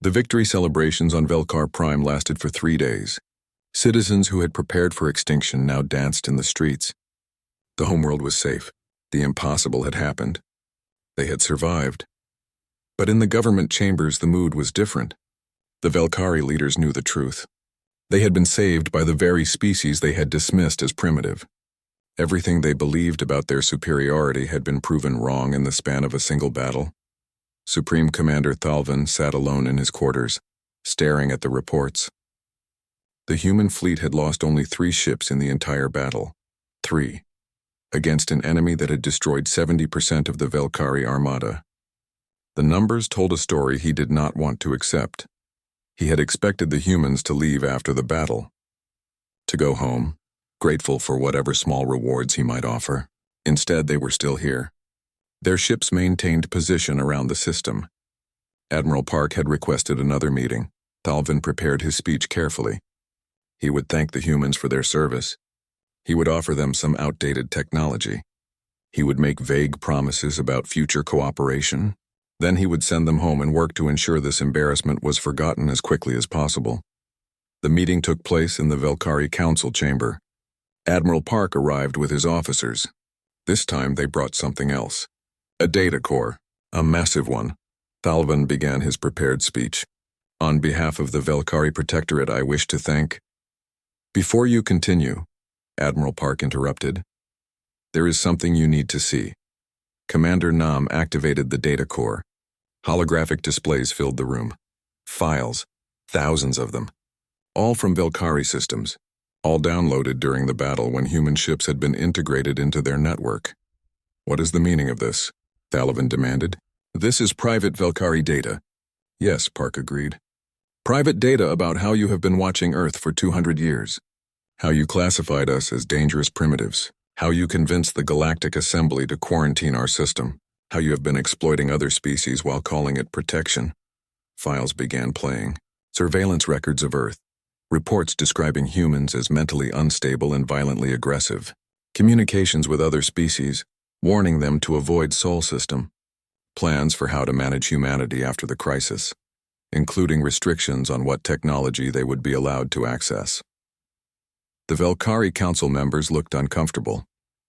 The victory celebrations on Velkar Prime lasted for 3 days. Citizens who had prepared for extinction now danced in the streets. The homeworld was safe. The impossible had happened. They had survived. But in the government chambers, the mood was different. The Velkari leaders knew the truth. They had been saved by the very species they had dismissed as primitive. Everything they believed about their superiority had been proven wrong in the span of a single battle. Supreme Commander Thalvin sat alone in his quarters, staring at the reports. The human fleet had lost only 3 ships in the entire battle. 3. Against an enemy that had destroyed 70% of the Velkari armada. The numbers told a story he did not want to accept. He had expected the humans to leave after the battle, to go home, grateful for whatever small rewards he might offer. Instead, they were still here. Their ships maintained position around the system. Admiral Park had requested another meeting. Thalvin prepared his speech carefully. He would thank the humans for their service. He would offer them some outdated technology. He would make vague promises about future cooperation. Then he would send them home and work to ensure this embarrassment was forgotten as quickly as possible. The meeting took place in the Velkari Council chamber. Admiral Park arrived with his officers. This time they brought something else. A data core, a massive one. Thalvin began his prepared speech. On behalf of the Velkari Protectorate, I wish to thank... Before you continue, Admiral Park interrupted. There is something you need to see. Commander Nam activated the data core. Holographic displays filled the room. Files, thousands of them. All from Velkari systems. All downloaded during the battle when human ships had been integrated into their network. What is the meaning of this? Thalvin demanded. This is private Velkari data. Yes, Park agreed. Private data about how you have been watching Earth for 200 years. How you classified us as dangerous primitives. How you convinced the Galactic Assembly to quarantine our system. How you have been exploiting other species while calling it protection. Files began playing. Surveillance records of Earth. Reports describing humans as mentally unstable and violently aggressive. Communications with other species, warning them to avoid Sol system. Plans for how to manage humanity after the crisis, including restrictions on what technology they would be allowed to access. The Velkari Council members looked uncomfortable.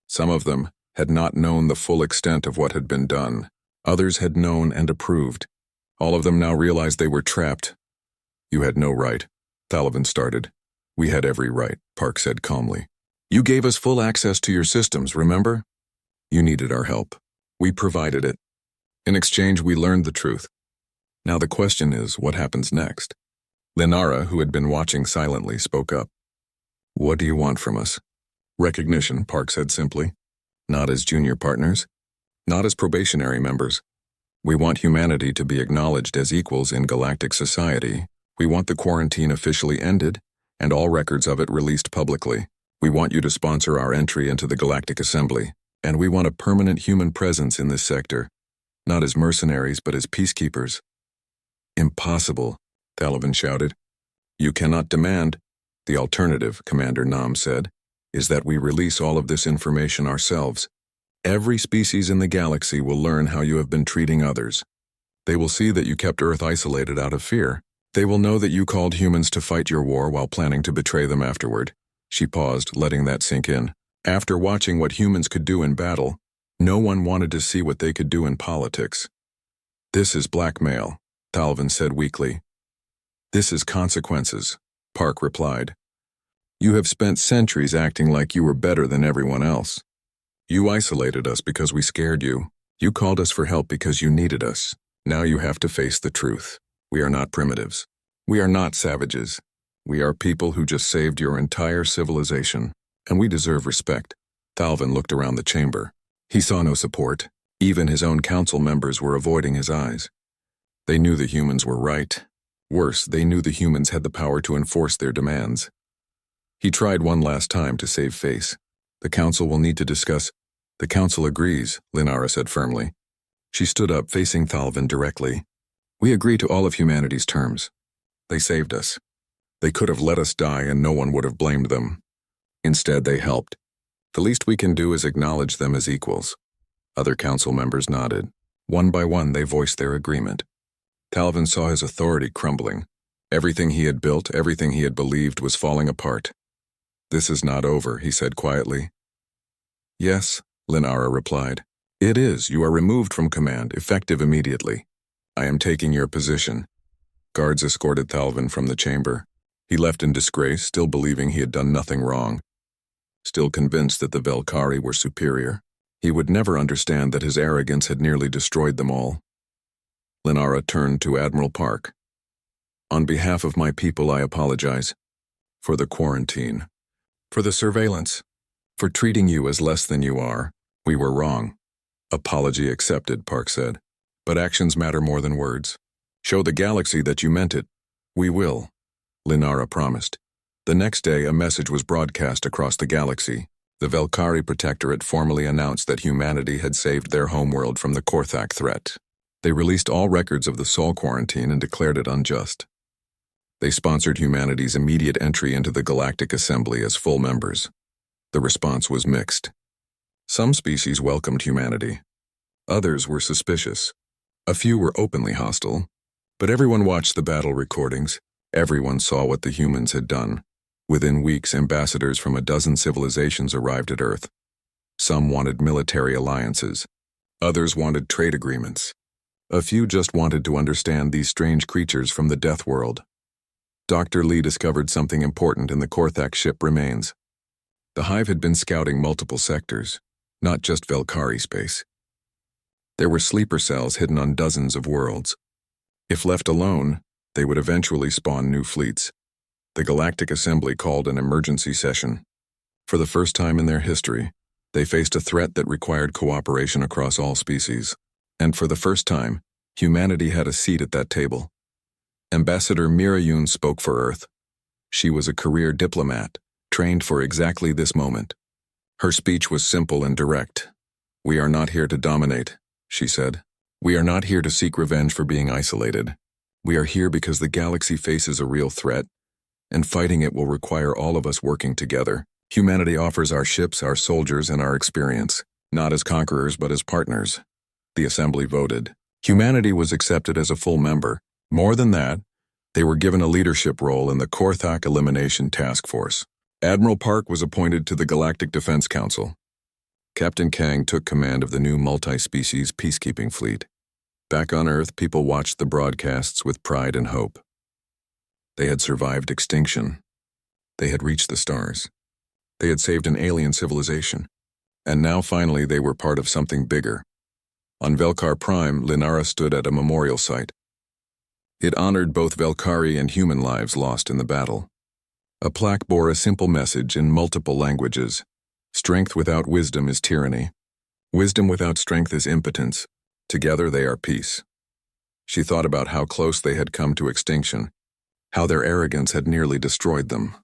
Some of them had not known the full extent of what had been done. Others had known and approved. All of them now realized they were trapped. You had no right, Thalvin started. We had every right, Park said calmly. You gave us full access to your systems, remember? You needed our help. We provided it. In exchange, we learned the truth. Now the question is, what happens next? Linara, who had been watching silently, spoke up. What do you want from us? Recognition, Park said simply. Not as junior partners. Not as probationary members. We want humanity to be acknowledged as equals in galactic society. We want the quarantine officially ended, and all records of it released publicly. We want you to sponsor our entry into the Galactic Assembly, and we want a permanent human presence in this sector, not as mercenaries but as peacekeepers. Impossible, Thalvin shouted. You cannot demand. The alternative, Commander Nam said, is that we release all of this information ourselves. Every species in the galaxy will learn how you have been treating others. They will see that you kept Earth isolated out of fear. They will know that you called humans to fight your war while planning to betray them afterward. She paused, letting that sink in. After watching what humans could do in battle, no one wanted to see what they could do in politics. This is blackmail, Thalvin said weakly. This is consequences, Park replied. You have spent centuries acting like you were better than everyone else. You isolated us because we scared you. You called us for help because you needed us. Now you have to face the truth. We are not primitives. We are not savages. We are people who just saved your entire civilization, and we deserve respect. Thalvin looked around the chamber. He saw no support. Even his own council members were avoiding his eyes. They knew the humans were right. Worse, they knew the humans had the power to enforce their demands. He tried one last time to save face. The council will need to discuss. The council agrees, Linara said firmly. She stood up, facing Thalvin directly. We agree to all of humanity's terms. They saved us. They could have let us die and no one would have blamed them. Instead, they helped. The least we can do is acknowledge them as equals. Other council members nodded. One by one, they voiced their agreement. Talvin saw his authority crumbling. Everything he had built, everything he had believed was falling apart. "This is not over," he said quietly. "Yes," Linara replied. "It is. You are removed from command, effective immediately. I am taking your position." Guards escorted Talvin from the chamber. He left in disgrace, still believing he had done nothing wrong. Still convinced that the Velkhari were superior. He would never understand that his arrogance had nearly destroyed them all. Linara turned to Admiral Park. "On behalf of my people, I apologize. For the quarantine. For the surveillance. For treating you as less than you are. We were wrong." "Apology accepted," Park said. "But actions matter more than words. Show the galaxy that you meant it." "We will," Linara promised. The next day, a message was broadcast across the galaxy. The Velkhari Protectorate formally announced that humanity had saved their homeworld from the Korthak threat. They released all records of the Sol quarantine and declared it unjust. They sponsored humanity's immediate entry into the Galactic Assembly as full members. The response was mixed. Some species welcomed humanity. Others were suspicious. A few were openly hostile. But everyone watched the battle recordings. Everyone saw what the humans had done. Within weeks, ambassadors from a dozen civilizations arrived at Earth. Some wanted military alliances. Others wanted trade agreements. A few just wanted to understand these strange creatures from the Death World. Dr. Lee discovered something important in the Korthak ship remains. The Hive had been scouting multiple sectors, not just Velkhari space. There were sleeper cells hidden on dozens of worlds. If left alone, they would eventually spawn new fleets. The Galactic Assembly called an emergency session. For the first time in their history, they faced a threat that required cooperation across all species. And for the first time, humanity had a seat at that table. Ambassador Mirayun spoke for Earth. She was a career diplomat, trained for exactly this moment. Her speech was simple and direct. "We are not here to dominate," she said. "We are not here to seek revenge for being isolated. We are here because the galaxy faces a real threat, and fighting it will require all of us working together. Humanity offers our ships, our soldiers, and our experience, not as conquerors but as partners." The Assembly voted. Humanity was accepted as a full member. More than that, they were given a leadership role in the Korthak Elimination Task Force. Admiral Park was appointed to the Galactic Defense Council. Captain Kang took command of the new multi-species peacekeeping fleet. Back on Earth, people watched the broadcasts with pride and hope. They had survived extinction. They had reached the stars. They had saved an alien civilization. And now finally they were part of something bigger. On Velkhar Prime, Linara stood at a memorial site. It honored both Velkhari and human lives lost in the battle. A plaque bore a simple message in multiple languages. Strength without wisdom is tyranny. Wisdom without strength is impotence. Together they are peace. She thought about how close they had come to extinction, how their arrogance had nearly destroyed them,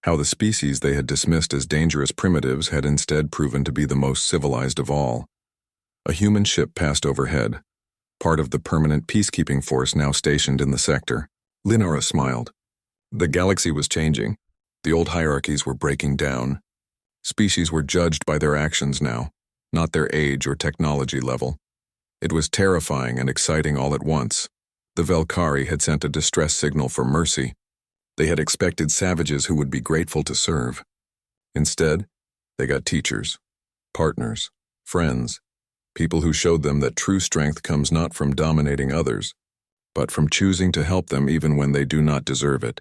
how the species they had dismissed as dangerous primitives had instead proven to be the most civilized of all. A human ship passed overhead, part of the permanent peacekeeping force now stationed in the sector. Linara smiled. The galaxy was changing. The old hierarchies were breaking down. Species were judged by their actions now, not their age or technology level. It was terrifying and exciting all at once. The Velkhari had sent a distress signal for mercy. They had expected savages who would be grateful to serve. Instead, they got teachers, partners, friends, people who showed them that true strength comes not from dominating others, but from choosing to help them even when they do not deserve it.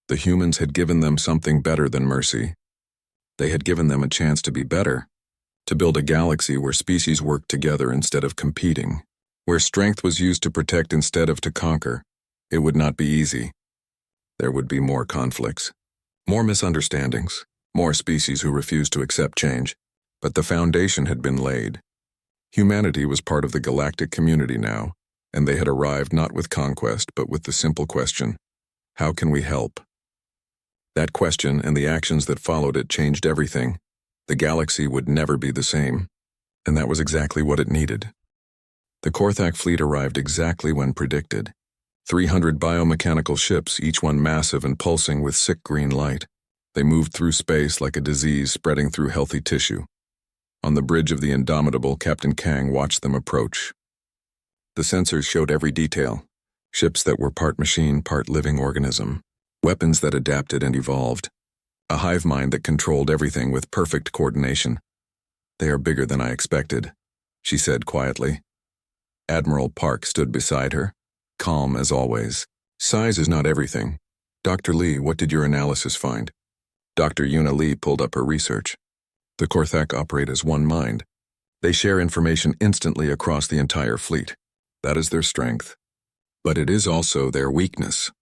The humans had given them something better than mercy. They had given them a chance to be better, to build a galaxy where species worked together instead of competing, where strength was used to protect instead of to conquer. It would not be easy. There would be more conflicts, more misunderstandings, more species who refused to accept change, but the foundation had been laid. Humanity was part of the galactic community now, and they had arrived not with conquest but with the simple question, how can we help? That question and the actions that followed it changed everything. The galaxy would never be the same, and that was exactly what it needed. The Korthak fleet arrived exactly when predicted. 300 biomechanical ships, each one massive and pulsing with sick green light. They moved through space like a disease spreading through healthy tissue. On the bridge of the Indomitable, Captain Kang watched them approach. The sensors showed every detail. Ships that were part machine, part living organism. Weapons that adapted and evolved. A hive mind that controlled everything with perfect coordination. They are bigger than I expected, she said quietly. Admiral Park stood beside her, calm as always. Size is not everything. Dr. Lee, what did your analysis find? Dr. Yuna Lee pulled up her research. The Korthak operate as one mind. They share information instantly across the entire fleet. That is their strength. But it is also their weakness.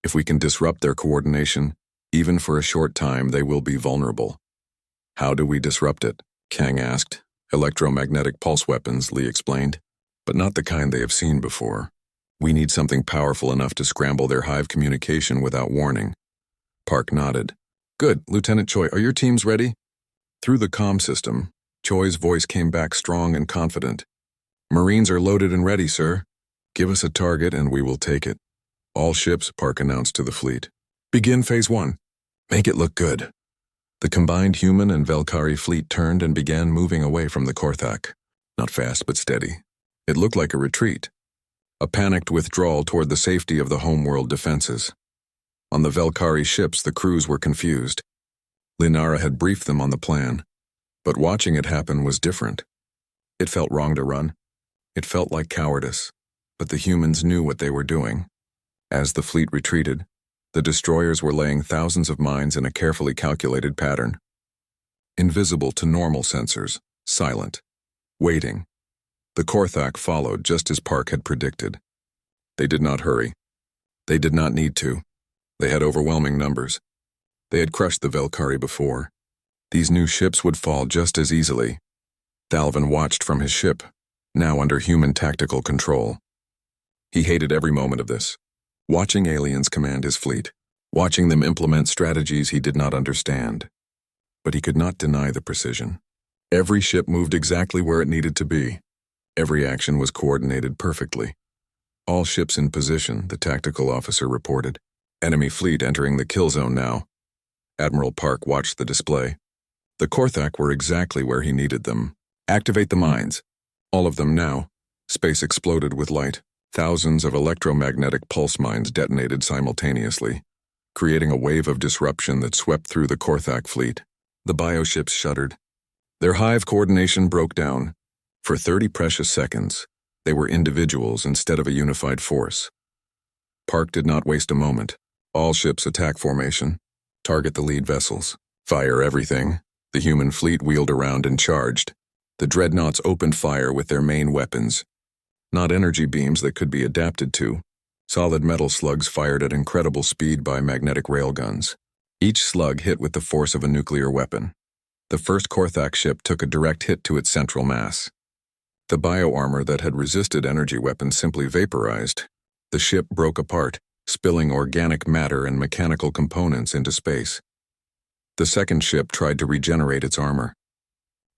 If we can disrupt their coordination, even for a short time, they will be vulnerable. How do we disrupt it? Kang asked. Electromagnetic pulse weapons, Lee explained, but not the kind they have seen before. We need something powerful enough to scramble their hive communication without warning. Park nodded. Good, Lieutenant Choi, are your teams ready? Through the comm system, Choi's voice came back strong and confident. Marines are loaded and ready, sir. Give us a target and we will take it. All ships, Park announced to the fleet. Begin Phase 1. Make it look good. The combined human and Velkari fleet turned and began moving away from the Korthak. Not fast but steady. It looked like a retreat. A panicked withdrawal toward the safety of the homeworld defenses. On the Velkari ships, the crews were confused. Linara had briefed them on the plan, but watching it happen was different. It felt wrong to run. It felt like cowardice, but the humans knew what they were doing. As the fleet retreated, the destroyers were laying thousands of mines in a carefully calculated pattern. Invisible to normal sensors, silent, waiting. The Korthak followed just as Park had predicted. They did not hurry. They did not need to. They had overwhelming numbers. They had crushed the Velkari before. These new ships would fall just as easily. Thalvin watched from his ship, now under human tactical control. He hated every moment of this. Watching aliens command his fleet, watching them implement strategies he did not understand. But he could not deny the precision. Every ship moved exactly where it needed to be. Every action was coordinated perfectly. All ships in position, the tactical officer reported. Enemy fleet entering the kill zone now. Admiral Park watched the display. The Korthak were exactly where he needed them. Activate the mines. All of them now. Space exploded with light. Thousands of electromagnetic pulse mines detonated simultaneously, creating a wave of disruption that swept through the Korthak fleet. The bioships shuddered. Their hive coordination broke down. For 30 precious seconds, they were individuals instead of a unified force. Park did not waste a moment. All ships attack formation. Target the lead vessels. Fire everything. The human fleet wheeled around and charged. The dreadnoughts opened fire with their main weapons. Not energy beams that could be adapted to. Solid metal slugs fired at incredible speed by magnetic railguns. Each slug hit with the force of a nuclear weapon. The first Korthak ship took a direct hit to its central mass. The bioarmor that had resisted energy weapons simply vaporized. The ship broke apart, spilling organic matter and mechanical components into space. The second ship tried to regenerate its armor.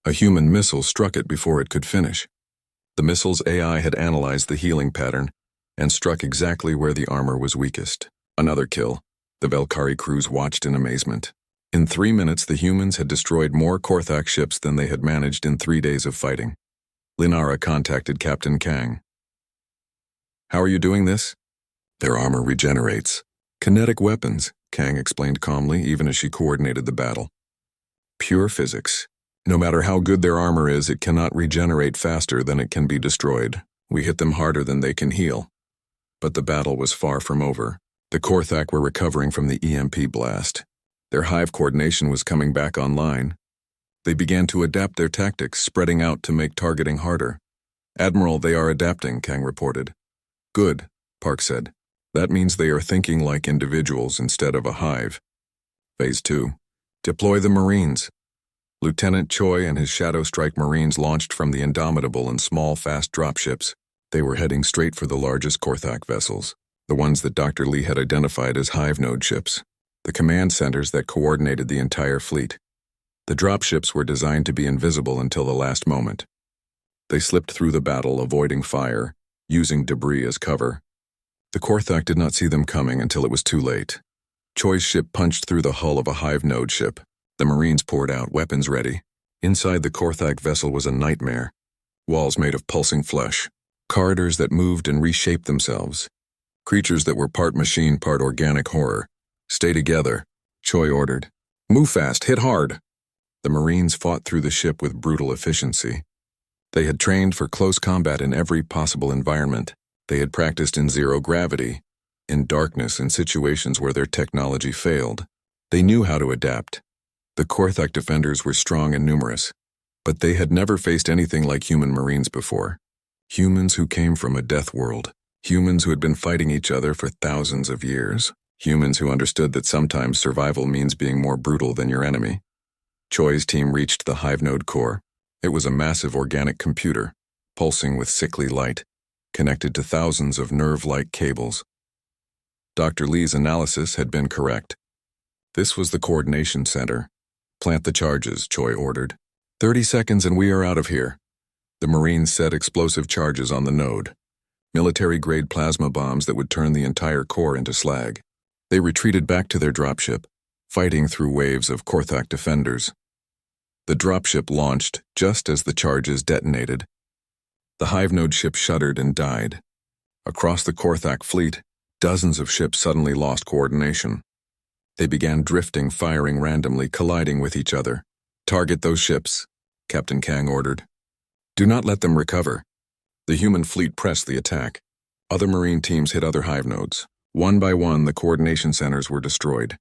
A human missile struck it before it could finish. The missile's AI had analyzed the healing pattern and struck exactly where the armor was weakest. Another kill. The Velkari crews watched in amazement. In 3 minutes, the humans had destroyed more Korthak ships than they had managed in 3 days of fighting. Linara contacted Captain Kang. How are you doing this? Their armor regenerates. Kinetic weapons, Kang explained calmly, even as she coordinated the battle. Pure physics. No matter how good their armor is, it cannot regenerate faster than it can be destroyed. We hit them harder than they can heal. But the battle was far from over. The Korthak were recovering from the EMP blast. Their hive coordination was coming back online. They began to adapt their tactics, spreading out to make targeting harder. Admiral, they are adapting, Kang reported. Good, Park said. That means they are thinking like individuals instead of a hive. Phase 2. Deploy the Marines. Lieutenant Choi and his Shadow Strike Marines launched from the Indomitable in small, fast dropships. They were heading straight for the largest Korthak vessels, the ones that Dr. Lee had identified as hive node ships, the command centers that coordinated the entire fleet. The dropships were designed to be invisible until the last moment. They slipped through the battle, avoiding fire, using debris as cover. The Korthak did not see them coming until it was too late. Choi's ship punched through the hull of a hive node ship. The Marines poured out, weapons ready. Inside the Korthak vessel was a nightmare. Walls made of pulsing flesh. Corridors that moved and reshaped themselves. creatures that were part machine, part organic horror. "Stay together," Choi ordered. "Move fast, hit hard." The Marines fought through the ship with brutal efficiency. They had trained for close combat in every possible environment. They had practiced in zero gravity, in darkness, in situations where their technology failed. They knew how to adapt. The Korthak defenders were strong and numerous, but they had never faced anything like human Marines before. Humans who came from a death world. Humans who had been fighting each other for thousands of years. Humans who understood that sometimes survival means being more brutal than your enemy. Choi's team reached the hive node core. It was a massive organic computer, pulsing with sickly light, connected to thousands of nerve-like cables. Dr. Lee's analysis had been correct. This was the coordination center. "Plant the charges," Choi ordered. 30 seconds and we are out of here." The Marines set explosive charges on the node, military-grade plasma bombs that would turn the entire core into slag. They retreated back to their dropship, fighting through waves of Korthak defenders. The dropship launched just as the charges detonated. The hive node ship shuddered and died. Across the Korthak fleet, dozens of ships suddenly lost coordination. They began drifting, firing randomly, colliding with each other. "Target those ships," Captain Kang ordered. "Do not let them recover." The human fleet pressed the attack. Other Marine teams hit other hive nodes. One by one, the coordination centers were destroyed.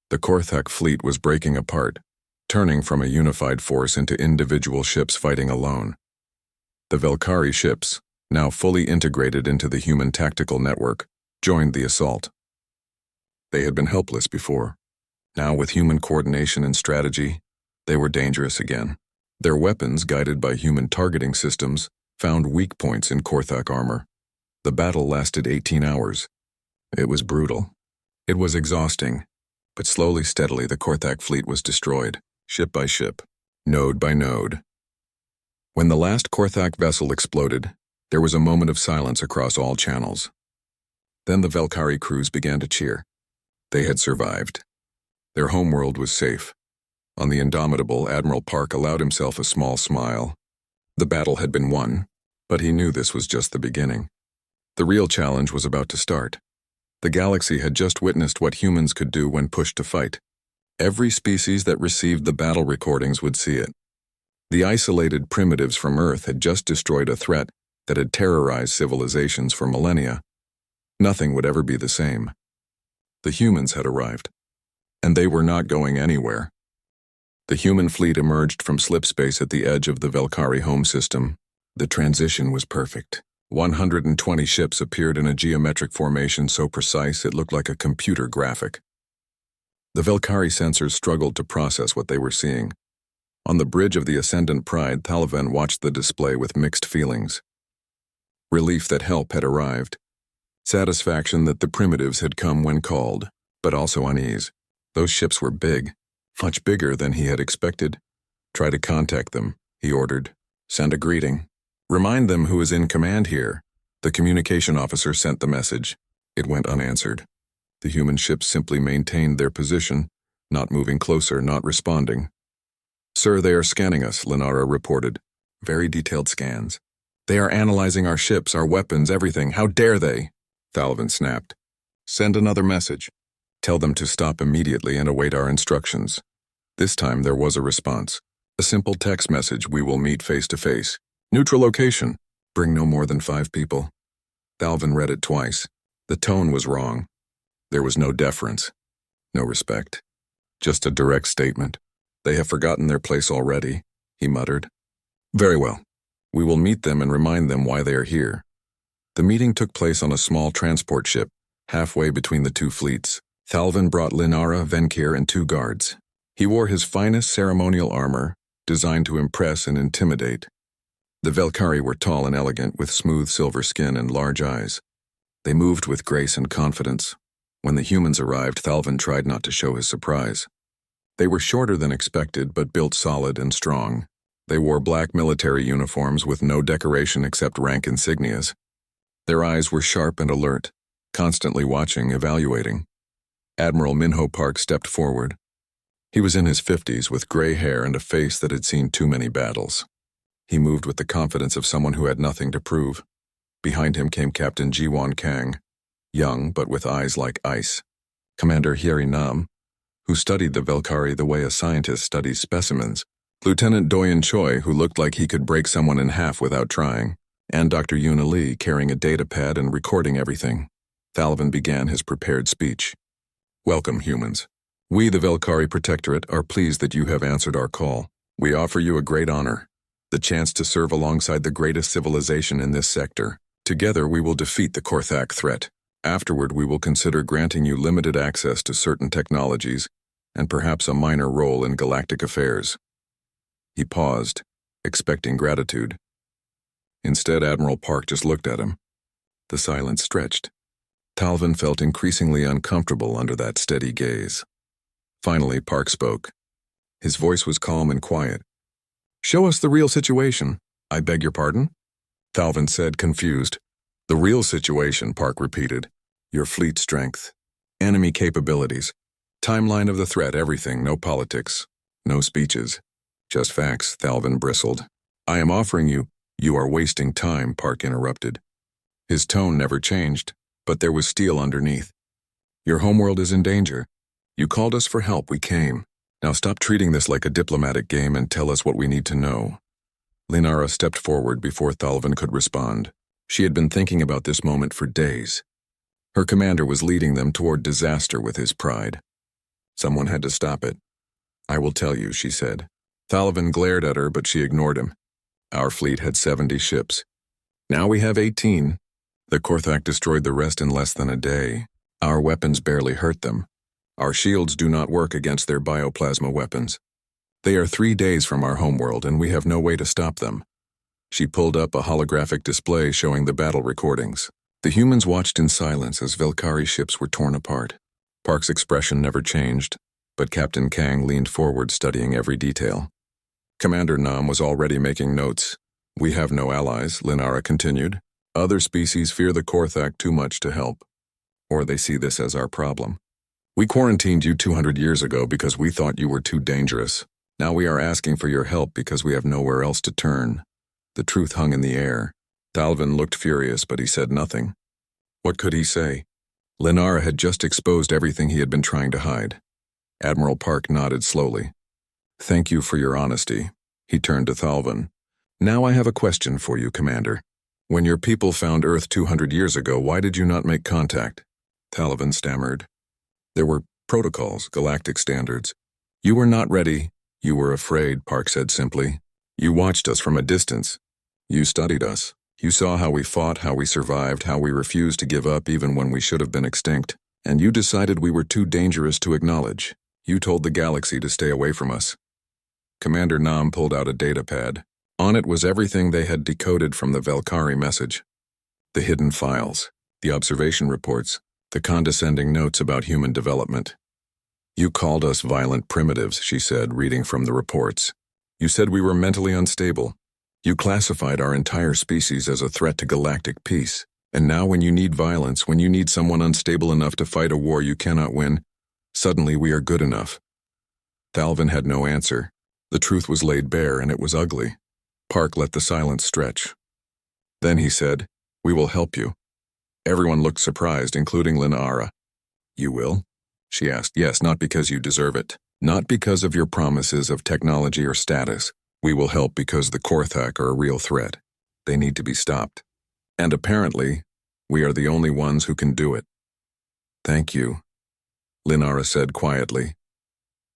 The Korthak fleet was breaking apart, turning from a unified force into individual ships fighting alone. The Velkari ships, now fully integrated into the human tactical network, joined the assault. They had been helpless before. Now, with human coordination and strategy, they were dangerous again. Their weapons, guided by human targeting systems, found weak points in Korthak armor. The battle lasted 18 hours. It was brutal. It was exhausting, but slowly, steadily, the Korthak fleet was destroyed, ship by ship, node by node. When the last Korthak vessel exploded, there was a moment of silence across all channels. Then the Velkari crews began to cheer. They had survived. Their homeworld was safe. On the Indomitable, Admiral Park allowed himself a small smile. The battle had been won, but he knew this was just the beginning. The real challenge was about to start. The galaxy had just witnessed what humans could do when pushed to fight. Every species that received the battle recordings would see it. The isolated primitives from Earth had just destroyed a threat that had terrorized civilizations for millennia. Nothing would ever be the same. The humans had arrived, and they were not going anywhere. The human fleet emerged from slipspace at the edge of the Velkari home system. The transition was perfect. 120 ships appeared in a geometric formation so precise it looked like a computer graphic. The Velkari sensors struggled to process what they were seeing. On the bridge of the Ascendant Pride, Thalvan watched the display with mixed feelings. Relief that help had arrived. Satisfaction that the primitives had come when called, but also unease. Those ships were big, much bigger than he had expected. "Try to contact them," he ordered. "Send a greeting. Remind them who is in command here." The communication officer sent the message. It went unanswered. The human ships simply maintained their position, not moving closer, not responding. "Sir, they are scanning us," Linara reported. "Very detailed scans. They are analyzing our ships, our weapons, everything. How dare they?" Thalvan snapped. "Send another message. Tell them to stop immediately and await our instructions." This time there was a response. A simple text message: "We will meet face to face. Neutral location. Bring no more than 5 people." Thalvan read it twice. The tone was wrong. There was no deference, no respect. Just a direct statement. "They have forgotten their place already," he muttered. "Very well. We will meet them and remind them why they are here." The meeting took place on a small transport ship, halfway between the two fleets. Thalvan brought Linara, Venkir, and 2 guards. He wore his finest ceremonial armor, designed to impress and intimidate. The Velkari were tall and elegant, with smooth silver skin and large eyes. They moved with grace and confidence. When the humans arrived, Thalvan tried not to show his surprise. They were shorter than expected, but built solid and strong. They wore black military uniforms with no decoration except rank insignias. Their eyes were sharp and alert, constantly watching, evaluating. Admiral Minho Park stepped forward. He was in his 50s, with gray hair and a face that had seen too many battles. He moved with the confidence of someone who had nothing to prove. Behind him came Captain Jiwon Kang, young but with eyes like ice. Commander Hyeri Nam, who studied the Velkari the way a scientist studies specimens, Lieutenant Doyen Choi, who looked like he could break someone in half without trying, and Dr. Yuna Lee carrying a datapad and recording everything. Thalvin began his prepared speech. Welcome, humans. We, the Velkari Protectorate, are pleased that you have answered our call. We offer you a great honor, the chance to serve alongside the greatest civilization in this sector. Together we will defeat the Korthak threat. Afterward we will consider granting you limited access to certain technologies and perhaps a minor role in galactic affairs. He paused, expecting gratitude. Instead, Admiral Park just looked at him. The silence stretched. Thalvin felt increasingly uncomfortable under that steady gaze. Finally, Park spoke. His voice was calm and quiet. Show us the real situation. I beg your pardon? Thalvin said, confused. The real situation, Park repeated. Your fleet strength, enemy capabilities, timeline of the threat, everything, no politics, no speeches. Just facts, Thalvin bristled. I am offering you. You are wasting time, Park interrupted. His tone never changed, but there was steel underneath. Your homeworld is in danger. You called us for help, we came. Now stop treating this like a diplomatic game and tell us what we need to know. Linara stepped forward before Thalvin could respond. She had been thinking about this moment for days. Her commander was leading them toward disaster with his pride. Someone had to stop it. I will tell you, she said. Thalvin glared at her, but she ignored him. Our fleet had 70 ships. Now we have 18. The Korthak destroyed the rest in less than a day. Our weapons barely hurt them. Our shields do not work against their bioplasma weapons. They are 3 days from our homeworld, and we have no way to stop them. She pulled up a holographic display showing the battle recordings. The humans watched in silence as Velkari ships were torn apart. Park's expression never changed, but Captain Kang leaned forward studying every detail. Commander Nam was already making notes. We have no allies, Linara continued. Other species fear the Korthak too much to help. Or they see this as our problem. We quarantined you 200 years ago because we thought you were too dangerous. Now we are asking for your help because we have nowhere else to turn. The truth hung in the air. Thalvin looked furious, but he said nothing. What could he say? Linara had just exposed everything he had been trying to hide. Admiral Park nodded slowly. Thank you for your honesty. He turned to Thalvin. Now I have a question for you, Commander. When your people found Earth 200 years ago, why did you not make contact? Thalvin stammered. There were protocols, galactic standards. You were not ready. You were afraid, Park said simply. You watched us from a distance. You studied us. You saw how we fought, how we survived, how we refused to give up even when we should have been extinct. And you decided we were too dangerous to acknowledge. You told the galaxy to stay away from us. Commander Nam pulled out a datapad. On it was everything they had decoded from the Velkari message. The hidden files, the observation reports, the condescending notes about human development. You called us violent primitives, she said, reading from the reports. You said we were mentally unstable. You classified our entire species as a threat to galactic peace. And now when you need violence, when you need someone unstable enough to fight a war you cannot win, suddenly we are good enough. Thalvin had no answer. The truth was laid bare, and it was ugly. Park let the silence stretch. Then he said, We will help you. Everyone looked surprised, including Linara. You will? She asked. Yes, not because you deserve it. Not because of your promises of technology or status. We will help because the Korthak are a real threat. They need to be stopped. And apparently, we are the only ones who can do it. Thank you, Linara said quietly.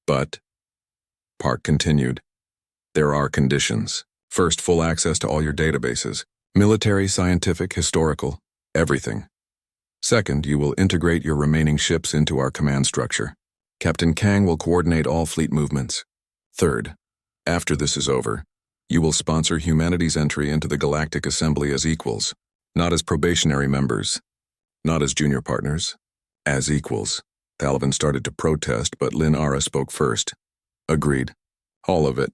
But, Park continued, there are conditions. First, full access to all your databases. Military, scientific, historical, everything. Second, you will integrate your remaining ships into our command structure. Captain Kang will coordinate all fleet movements. Third, after this is over, you will sponsor humanity's entry into the Galactic Assembly as equals, not as probationary members, not as junior partners, as equals. Thalvin started to protest, but Linara spoke first. Agreed. All of it.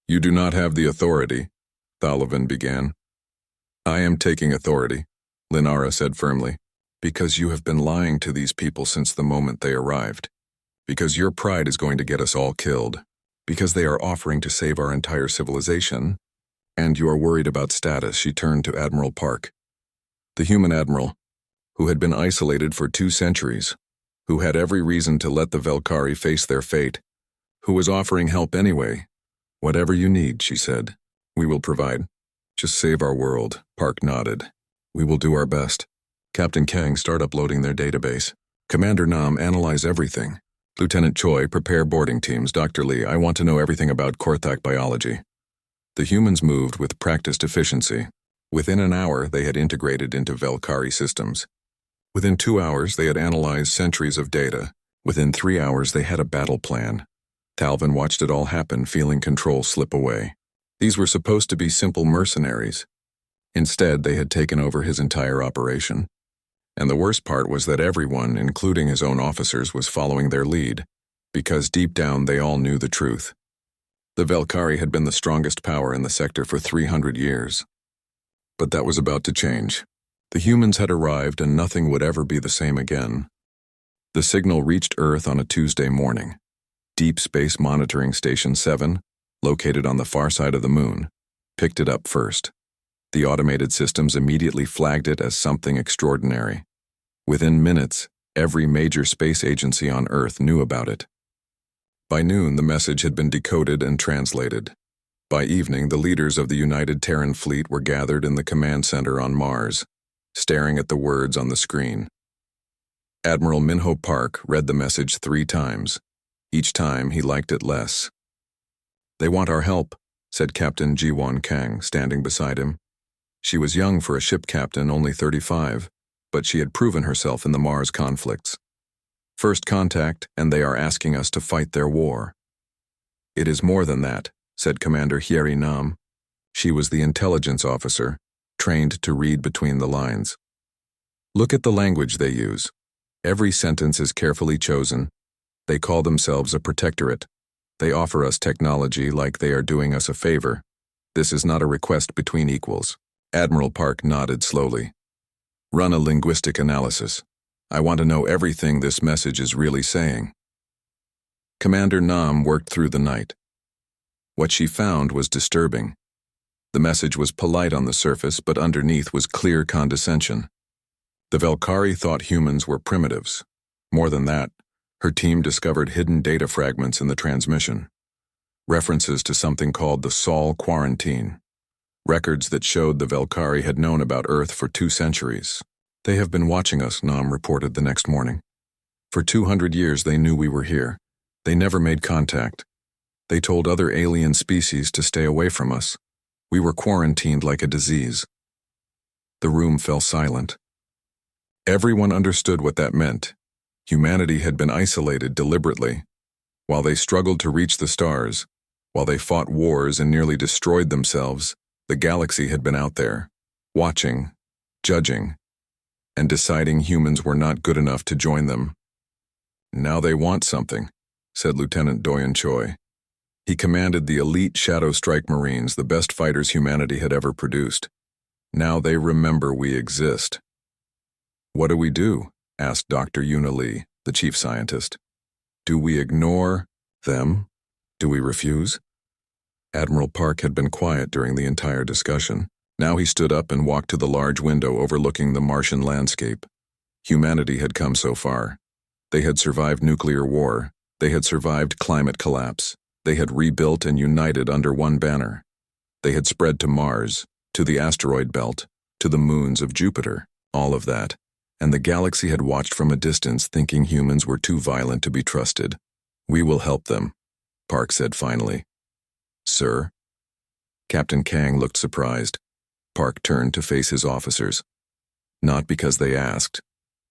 You do not have the authority, Thalvin began. I am taking authority, Linara said firmly, because you have been lying to these people since the moment they arrived. Because your pride is going to get us all killed. Because they are offering to save our entire civilization. And you are worried about status, she turned to Admiral Park. The human admiral, who had been isolated for 2 centuries, who had every reason to let the Velkari face their fate, who was offering help anyway. "Whatever you need," she said. "We will provide. Just save our world." Park nodded. "We will do our best." Captain Kang, start uploading their database. Commander Nam, analyze everything. Lieutenant Choi, prepare boarding teams. Dr. Lee, I want to know everything about Korthak biology. The humans moved with practiced efficiency. Within an hour, they had integrated into Velkari systems. Within 2 hours, they had analyzed centuries of data. Within 3 hours, they had a battle plan. Talvin watched it all happen, feeling control slip away. These were supposed to be simple mercenaries. Instead, they had taken over his entire operation. And the worst part was that everyone, including his own officers, was following their lead, because deep down they all knew the truth. The Velkari had been the strongest power in the sector for 300 years. But that was about to change. The humans had arrived and nothing would ever be the same again. The signal reached Earth on a Tuesday morning. Deep Space Monitoring Station 7, located on the far side of the moon, picked it up first. The automated systems immediately flagged it as something extraordinary. Within minutes, every major space agency on Earth knew about it. By noon, the message had been decoded and translated. By evening, the leaders of the United Terran Fleet were gathered in the command center on Mars, staring at the words on the screen. Admiral Minho Park read the message 3 times. Each time, he liked it less. "They want our help," said Captain Jiwon Kang, standing beside him. She was young for a ship captain, only 35, but she had proven herself in the Mars conflicts. "First contact, and they are asking us to fight their war." "It is more than that," said Commander Hyeri Nam. She was the intelligence officer, trained to read between the lines. "Look at the language they use. Every sentence is carefully chosen. They call themselves a protectorate. They offer us technology like they are doing us a favor. This is not a request between equals." Admiral Park nodded slowly. "Run a linguistic analysis. I want to know everything this message is really saying." Commander Nam worked through the night. What she found was disturbing. The message was polite on the surface, but underneath was clear condescension. The Velkari thought humans were primitives. More than that, her team discovered hidden data fragments in the transmission. References to something called the Sol Quarantine. Records that showed the Velkari had known about Earth for 2 centuries. "They have been watching us," Nam reported the next morning. "For 200 years they knew we were here. They never made contact. They told other alien species to stay away from us. We were quarantined like a disease." The room fell silent. Everyone understood what that meant. Humanity had been isolated deliberately. While they struggled to reach the stars, while they fought wars and nearly destroyed themselves, the galaxy had been out there, watching, judging, and deciding humans were not good enough to join them. "Now they want something," said Lieutenant Doyen Choi. He commanded the elite Shadow Strike Marines, the best fighters humanity had ever produced. "Now they remember we exist." "What do we do?" asked Dr. Yuna Lee, the chief scientist. "Do we ignore them? Do we refuse?" Admiral Park had been quiet during the entire discussion. Now he stood up and walked to the large window overlooking the Martian landscape. Humanity had come so far. They had survived nuclear war. They had survived climate collapse. They had rebuilt and united under one banner. They had spread to Mars, to the asteroid belt, to the moons of Jupiter, all of that. And the galaxy had watched from a distance, thinking humans were too violent to be trusted. "We will help them," Park said finally. "Sir?" Captain Kang looked surprised. Park turned to face his officers. "Not because they asked.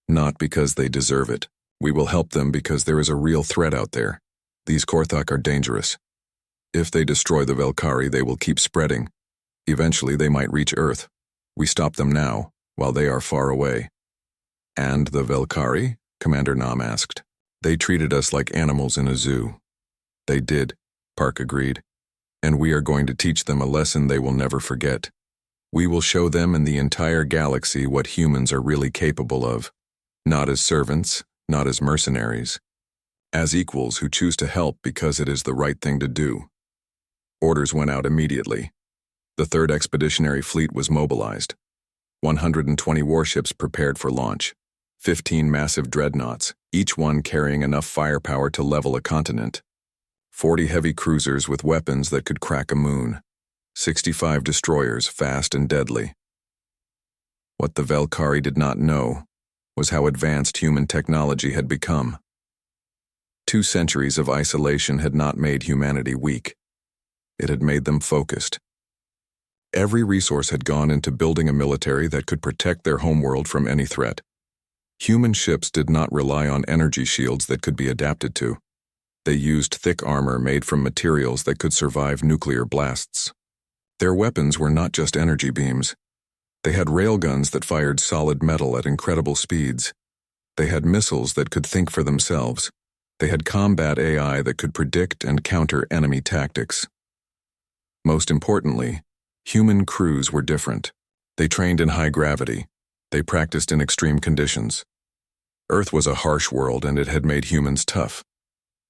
Not because they deserve it. We will help them because there is a real threat out there. These Korthak are dangerous. If they destroy the Velkari, they will keep spreading. Eventually they might reach Earth. We stop them now, while they are far away." "And the Velkari?" Commander Nam asked. "They treated us like animals in a zoo." "They did," Park agreed. "And we are going to teach them a lesson they will never forget. We will show them and the entire galaxy what humans are really capable of. Not as servants, not as mercenaries. As equals who choose to help because it is the right thing to do." Orders went out immediately. The 3rd Expeditionary Fleet was mobilized. 120 warships prepared for launch. 15 massive dreadnoughts, each one carrying enough firepower to level a continent. 40 heavy cruisers with weapons that could crack a moon. 65 destroyers, fast and deadly. What the Velkhari did not know was how advanced human technology had become. 2 centuries of isolation had not made humanity weak. It had made them focused. Every resource had gone into building a military that could protect their homeworld from any threat. Human ships did not rely on energy shields that could be adapted to. They used thick armor made from materials that could survive nuclear blasts. Their weapons were not just energy beams. They had railguns that fired solid metal at incredible speeds. They had missiles that could think for themselves. They had combat AI that could predict and counter enemy tactics. Most importantly, human crews were different. They trained in high gravity. They practiced in extreme conditions. Earth was a harsh world, and it had made humans tough.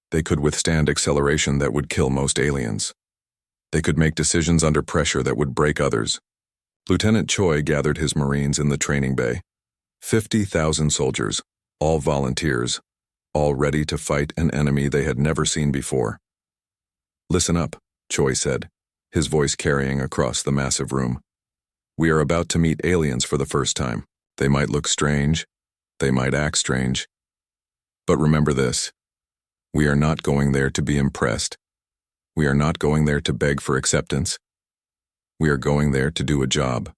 They could withstand acceleration that would kill most aliens. They could make decisions under pressure that would break others. Lieutenant Choi gathered his Marines in the training bay. 50,000 soldiers, all volunteers, all ready to fight an enemy they had never seen before. "Listen up," Choi said, his voice carrying across the massive room. "We are about to meet aliens for the first time. They might look strange. They might act strange. But remember this. We are not going there to be impressed. We are not going there to beg for acceptance. We are going there to do a job.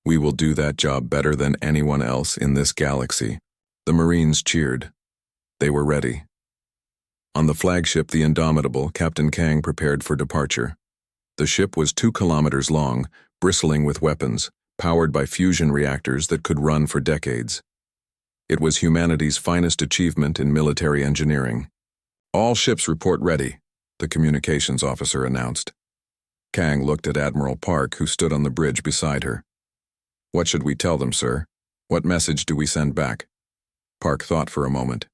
We will do that job better than anyone else in this galaxy." The Marines cheered. They were ready. On the flagship, the Indomitable, Captain Kang prepared for departure. The ship was 2 kilometers long, bristling with weapons, powered by fusion reactors that could run for decades. It was humanity's finest achievement in military engineering. "All ships report ready," the communications officer announced. Kang looked at Admiral Park, who stood on the bridge beside her. "What should we tell them, sir? What message do we send back?" Park thought for a moment.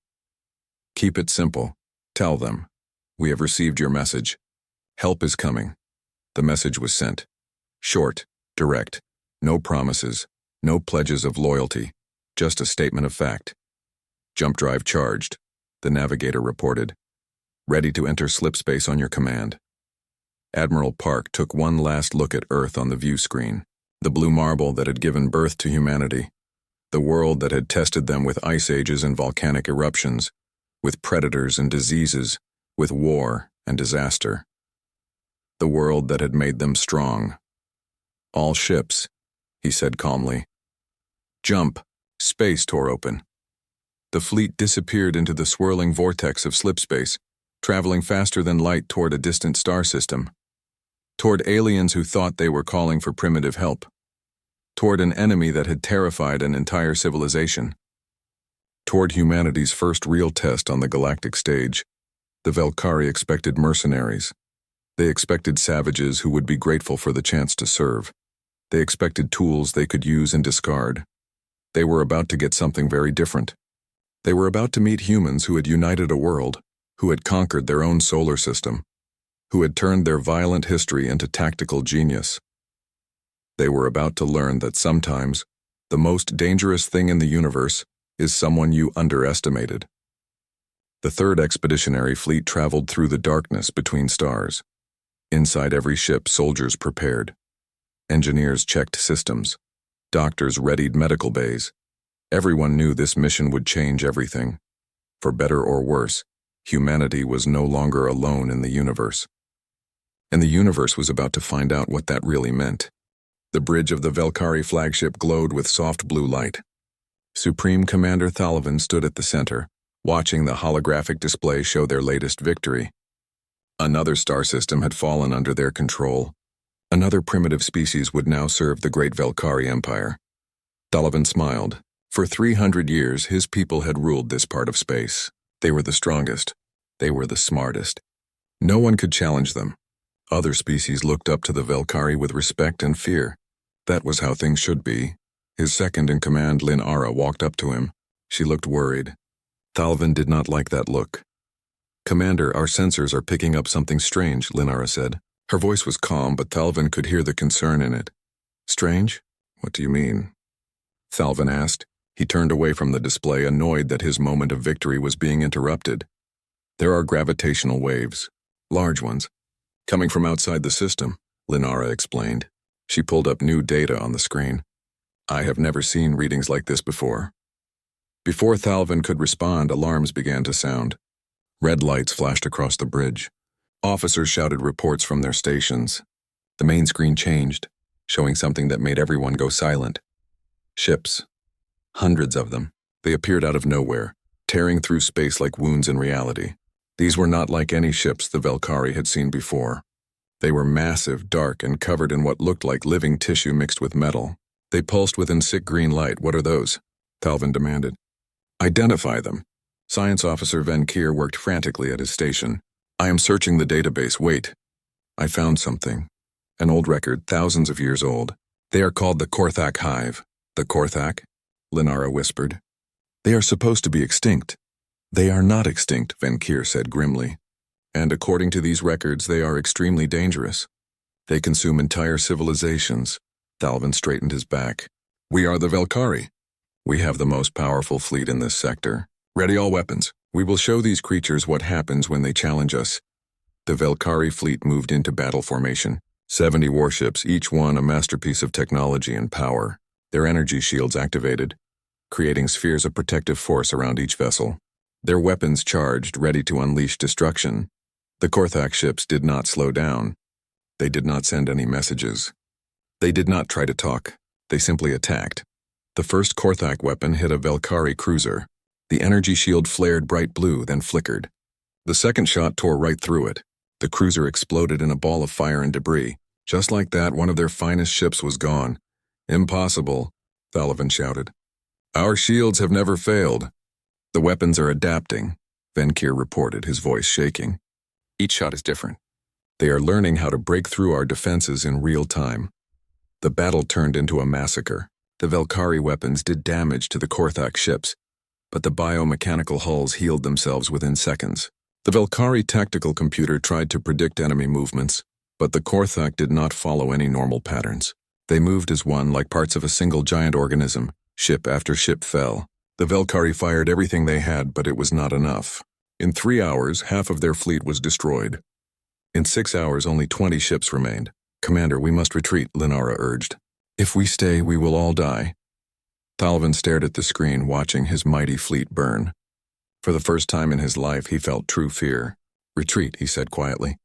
"Keep it simple. Tell them, we have received your message. Help is coming." The message was sent. Short, direct, no promises, no pledges of loyalty, just a statement of fact. "Jump drive charged," the navigator reported. "Ready to enter slipspace on your command." Admiral Park took one last look at Earth on the view screen, the blue marble that had given birth to humanity, the world that had tested them with ice ages and volcanic eruptions, with predators and diseases, with war and disaster. The world that had made them strong. "All ships," he said calmly. "Jump." Space tore open. The fleet disappeared into the swirling vortex of slipspace, traveling faster than light toward a distant star system. Toward aliens who thought they were calling for primitive help. Toward an enemy that had terrified an entire civilization. Toward humanity's first real test on the galactic stage. The Velkhari expected mercenaries. They expected savages who would be grateful for the chance to serve. They expected tools they could use and discard. They were about to get something very different. They were about to meet humans who had united a world, who had conquered their own solar system, who had turned their violent history into tactical genius. They were about to learn that sometimes the most dangerous thing in the universe is someone you underestimated. The third expeditionary fleet traveled through the darkness between stars. Inside every ship, soldiers prepared. Engineers checked systems. Doctors readied medical bays. Everyone knew this mission would change everything. For better or worse, humanity was no longer alone in the universe. And the universe was about to find out what that really meant. The bridge of the Velkhari flagship glowed with soft blue light. Supreme Commander Thalavan stood at the center, watching the holographic display show their latest victory. Another star system had fallen under their control. Another primitive species would now serve the great Velkhari Empire. Thalavan smiled. For 300 years, his people had ruled this part of space. They were the strongest. They were the smartest. No one could challenge them. Other species looked up to the Velkhari with respect and fear. That was how things should be. His second-in-command, Lin Ara, walked up to him. She looked worried. Thalavan did not like that look. "Commander, our sensors are picking up something strange," Lin Ara said. Her voice was calm, but Thalavan could hear the concern in it. "Strange? What do you mean?" Thalavan asked. He turned away from the display, annoyed that his moment of victory was being interrupted. There are gravitational waves, large ones, coming from outside the system, Linara explained. She pulled up new data on the screen. I have never seen readings like this before. Before Thalvin could respond, alarms began to sound. Red lights flashed across the bridge. Officers shouted reports from their stations. The main screen changed, showing something that made everyone go silent. Ships. Hundreds of them. They appeared out of nowhere, tearing through space like wounds in reality. These were not like any ships the Velkari had seen before. They were massive, dark, and covered in what looked like living tissue mixed with metal. They pulsed within sick green light. What are those? Thalvin demanded. Identify them. Science Officer Venkir worked frantically at his station. I am searching the database. Wait. I found something. An old record, thousands of years old. They are called the Korthak Hive. The Korthak? Linara whispered. They are supposed to be extinct. They are not extinct, Venkir said grimly. And according to these records, they are extremely dangerous. They consume entire civilizations. Thalvin straightened his back. We are the Velkari. We have the most powerful fleet in this sector. Ready all weapons. We will show these creatures what happens when they challenge us. The Velkari fleet moved into battle formation. 70 warships, each one a masterpiece of technology and power. Their energy shields activated, creating spheres of protective force around each vessel. Their weapons charged, ready to unleash destruction. The Korthak ships did not slow down. They did not send any messages. They did not try to talk. They simply attacked. The first Korthak weapon hit a Velkari cruiser. The energy shield flared bright blue, then flickered. The second shot tore right through it. The cruiser exploded in a ball of fire and debris. Just like that, one of their finest ships was gone. Impossible, Thalvin shouted. Our shields have never failed. The weapons are adapting, Venkir reported, his voice shaking. Each shot is different. They are learning how to break through our defenses in real time. The battle turned into a massacre. The Velkari weapons did damage to the Korthak ships, but the biomechanical hulls healed themselves within seconds. The Velkari tactical computer tried to predict enemy movements, but the Korthak did not follow any normal patterns. They moved as one, like parts of a single giant organism. Ship after ship fell. The Velkari fired everything they had, but it was not enough. In 3 hours, half of their fleet was destroyed. In 6 hours, only 20 ships remained. Commander, we must retreat, Linara urged. If we stay, we will all die. Thalvin stared at the screen, watching his mighty fleet burn. For the first time in his life, he felt true fear. Retreat, he said quietly.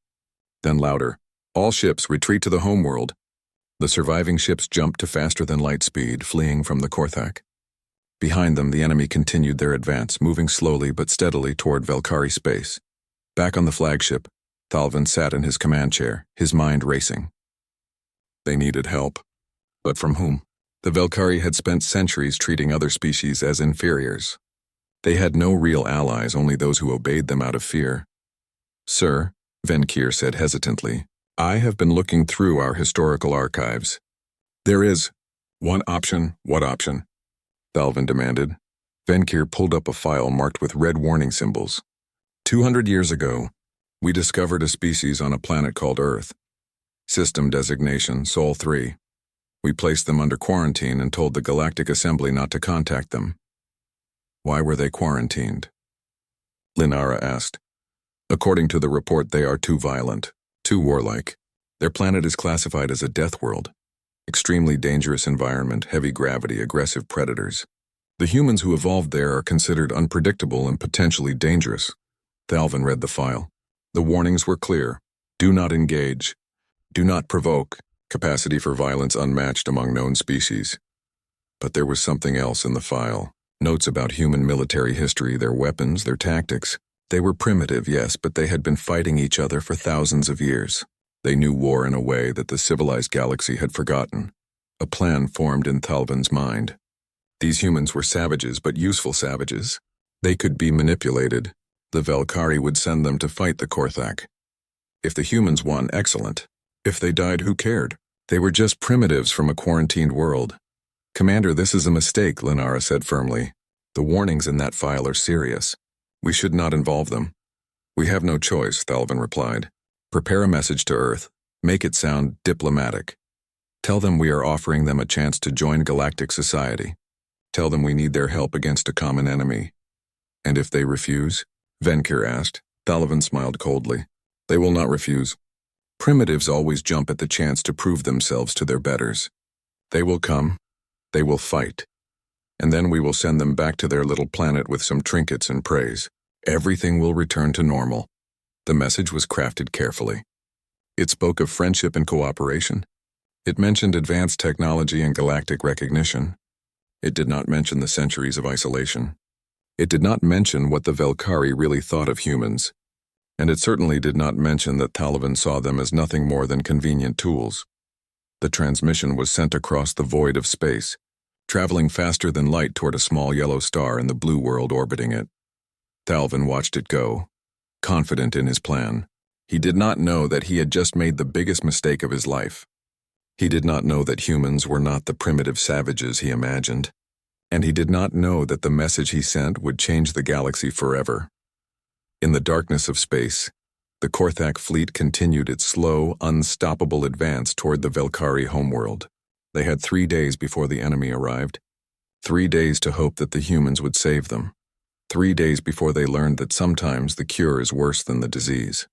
Then louder. All ships, retreat to the homeworld. The surviving ships jumped to faster than light speed, fleeing from the Korthak. Behind them, the enemy continued their advance, moving slowly but steadily toward Velkari space. Back on the flagship, Thalvin sat in his command chair, his mind racing. They needed help. But from whom? The Velkari had spent centuries treating other species as inferiors. They had no real allies, only those who obeyed them out of fear. Sir, Venkir said hesitantly, I have been looking through our historical archives. There is one option. What option? Thalvin demanded. Venkir pulled up a file marked with red warning symbols. 200 years ago, we discovered a species on a planet called Earth. System designation, Sol 3. We placed them under quarantine and told the Galactic Assembly not to contact them. Why were they quarantined? Linara asked. According to the report, they are too violent, too warlike. Their planet is classified as a death world. Extremely dangerous environment, heavy gravity, aggressive predators. The humans who evolved there are considered unpredictable and potentially dangerous. Thalvin read the file. The warnings were clear. Do not engage. Do not provoke. Capacity for violence unmatched among known species. But there was something else in the file. Notes about human military history, their weapons, their tactics. They were primitive, yes, but they had been fighting each other for thousands of years. They knew war in a way that the civilized galaxy had forgotten. A plan formed in Thalvin's mind. These humans were savages, but useful savages. They could be manipulated. The Velkari would send them to fight the Korthak. If the humans won, excellent. If they died, who cared? They were just primitives from a quarantined world. Commander, this is a mistake, Linara said firmly. The warnings in that file are serious. We should not involve them. We have no choice, Thalvin replied. Prepare a message to Earth. Make it sound diplomatic. Tell them we are offering them a chance to join galactic society. Tell them we need their help against a common enemy. And if they refuse? Venkir asked. Thalavan smiled coldly. They will not refuse. Primitives always jump at the chance to prove themselves to their betters. They will come. They will fight. And then we will send them back to their little planet with some trinkets and praise. Everything will return to normal. The message was crafted carefully. It spoke of friendship and cooperation. It mentioned advanced technology and galactic recognition. It did not mention the centuries of isolation. It did not mention what the Velkari really thought of humans. And it certainly did not mention that Thalavan saw them as nothing more than convenient tools. The transmission was sent across the void of space, traveling faster than light toward a small yellow star in the blue world orbiting it. Thalavan watched it go, confident in his plan. He did not know that he had just made the biggest mistake of his life. He did not know that humans were not the primitive savages he imagined. And he did not know that the message he sent would change the galaxy forever. In the darkness of space, the Korthak fleet continued its slow, unstoppable advance toward the Velkari homeworld. They had 3 days before the enemy arrived. 3 days to hope that the humans would save them. 3 days before they learned that sometimes the cure is worse than the disease.